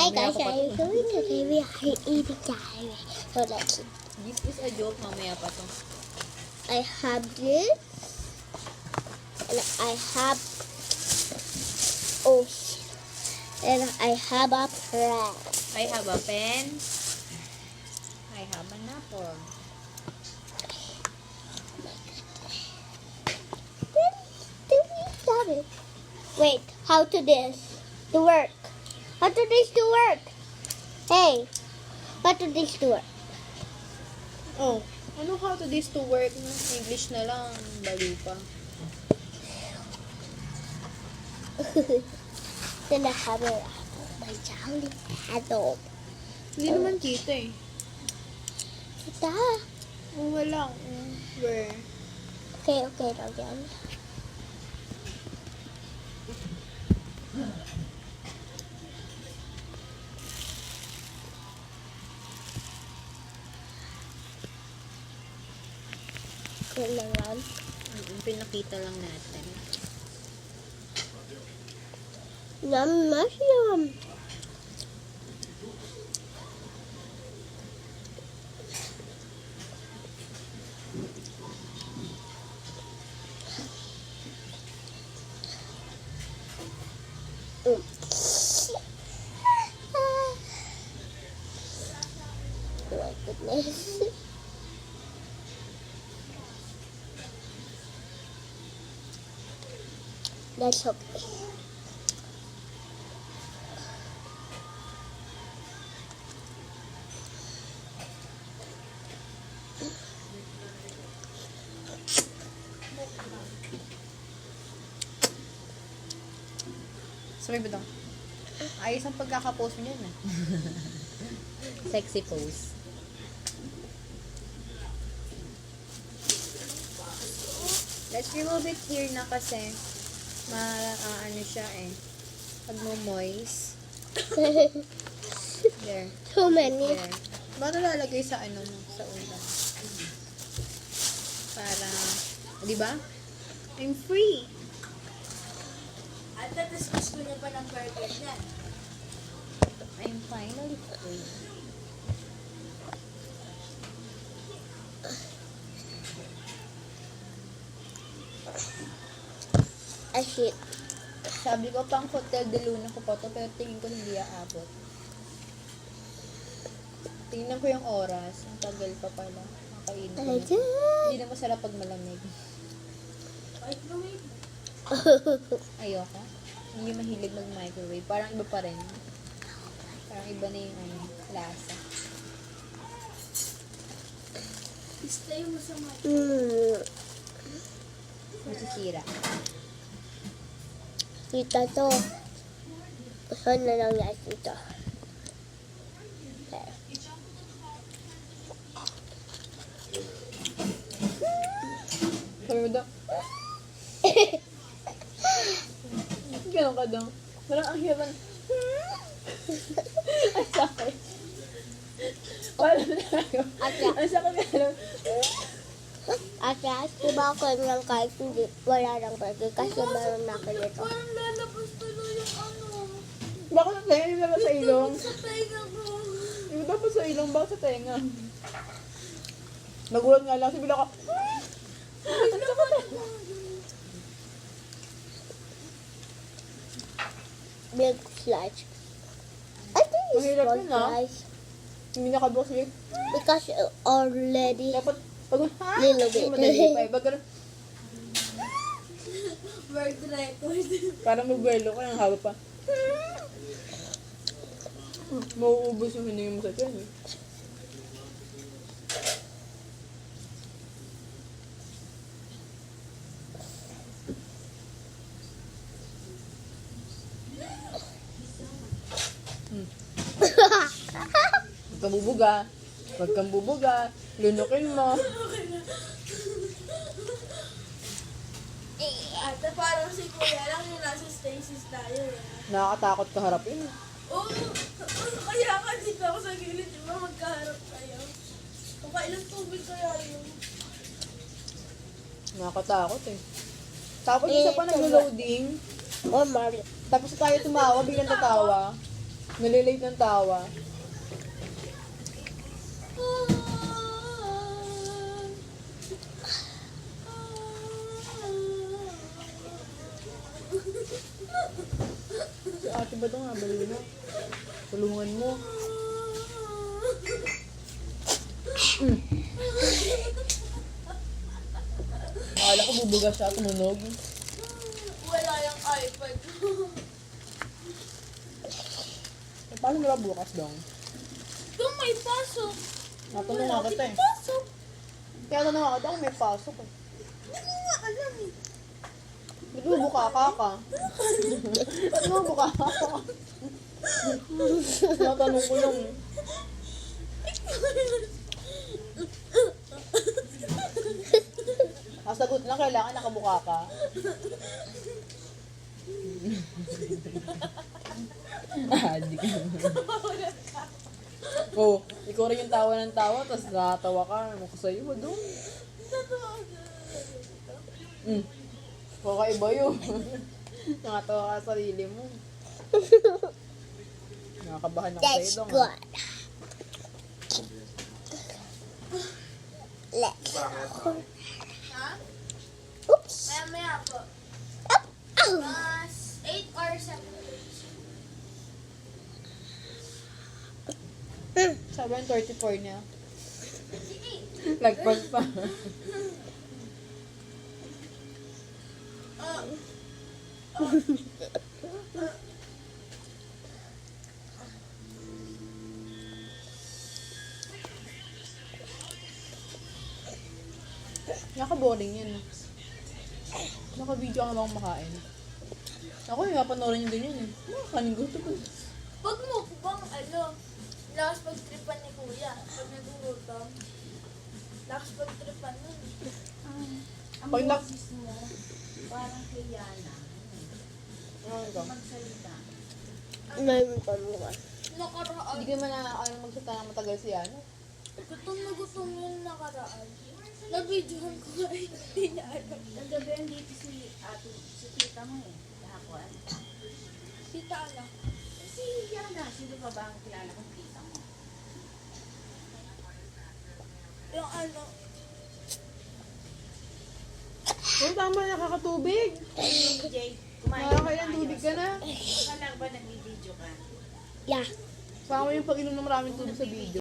Hey Mamaya guys, ako pa I'm to. going to give you eating time. So let's see. This is a joke, mamaya pa to. I have this. And I have ocean. And I have a plant. I have a pen. I have an apple. Wait, how to this to work? How to this to work? Hey, how to this to work? Oh, ano how to this to work? English na lang. Baliw pa. Then I have a my jolly adult. Hindi naman kita eh. Ita. Oh, wala. Where? Okay, again. Kailangan. Pinakita lang natin. Yum, mushroom. Oh my goodness. That's okay. Sorry ba daw? Ayos ang pagkaka-post mo yan ah. Sexy pose. Let's remove it here na kasi ano siya eh. Pag mo moist. There. Too many. There. Bakit lalagay sa ano mo? Sa ulam? Para, di ba? I'm free. At tapos gusto niya pa ng burger niya. I'm finally free. I shit. Sabi ko pang Hotel de Luna ko pa to, pero tingin ko hindi aabot. Tingnan ko yung oras. Ang tagal pa pala. Kakainin ko na. Hindi na masarap pag malamig. Microwave. Ayoko. Hindi yung mahilig mag-microwave. Parang iba pa rin. Parang iba na yung lasa. Stay mo sa microwave. Masisira. Kita to. Saan na lang yan ito? There. Sabi mo daw, gano'n ka daw. Parang ang hirap. Ang sakit. Wala na tayo. Ang sakit ka lang. At last, diba ako lang kahit hindi, wala lang burger kasi meron na ako nito. Parang lalabas tuloy yung ano. Bakit sa tenga? Yung dapat sa ilong? Sa tainga ko. Yung dapat sa ilong, bakit sa tenga? Nagulat nga lang. Sabi lang ako, Milk sludge. I think it's Mahirap good, yun, ah. guys. hindi nakabukas yun. Because already Dapat, pag, ha? Little bit. Yung madali pa eh. Pag ganun, World record. parang magwelo ka, ang haba pa. Mauubos yung hiningi mo sa tiyan eh. Huwag kang bubuga. Huwag kang bubuga. Lunukin mo. Ate, parang si Kuya lang yung nasa stasis tayo eh. Nakakatakot ka harapin. Oo, kaya ka dito ako sa gilid, di ba magkaharap kayo? Pakailang tubig kaya yun. Nakakatakot eh. Tapos isa pa nag-loading. or Mario. Tapos tayo tumawa, biglang tatawa. Nalilate ng tawa. Si ate ba ito nga? Baliw na. Tulungan mo. Akala ko bubuga siya, tumunog. Wala yung iPad. Eh, paano nila bukas dong? Kung may pasok. Natanong nga kita eh. Pasok. Kaya tanong nga kita kung may pasok eh. Hindi ko nga alam eh. Ba't mo buka ka? Ba't mo buka ka? Natanong ko lang eh. Ang sagot lang, kailangan nakabuka ka. Di ka. Oh, ikaw rin yung tawa ng tawa, tapos nakatawa ka. Ano ko sa'yo, doon? Kakaiba yun. Nakatawa ka sa sarili mo. Nakakabahan ako That's sa'yo, dong. good. Let's go. Ha? Oops. Maya po. Ow. Mas 8 or 7 minutes. Sabi yung 34 niya. Lagpas pa. Naka-boring yan. Naka-video ka naman kumakain. Ako yung mapanoorin nyo din yun eh. Kanin gusto ko. Pag mo bang lakas pagtripan ni Kuya. Pag nagugutom. Lakas pagtripan nun. Pag nak... Parang kay Yana. Ano ito? Magsalita. Mayroon pa naman. Nakaraan. Hindi ka man na magsalita ng matagal si Yana. Gutom na gutom yung nakaraan. Nabidyohan ko nga hindi niya alam. Nagabi dito si ate, si tita mo eh. Kahapon. Tita anak. Si Yana, sino pa ba ang kilala kong tita mo? Yung Oh, tama, nakakatubig. Jay, kumain Nakakailan tubig ka na. Akala ba nag-video ka? Yeah. Sama yung pag-inom ng maraming tubig sa video.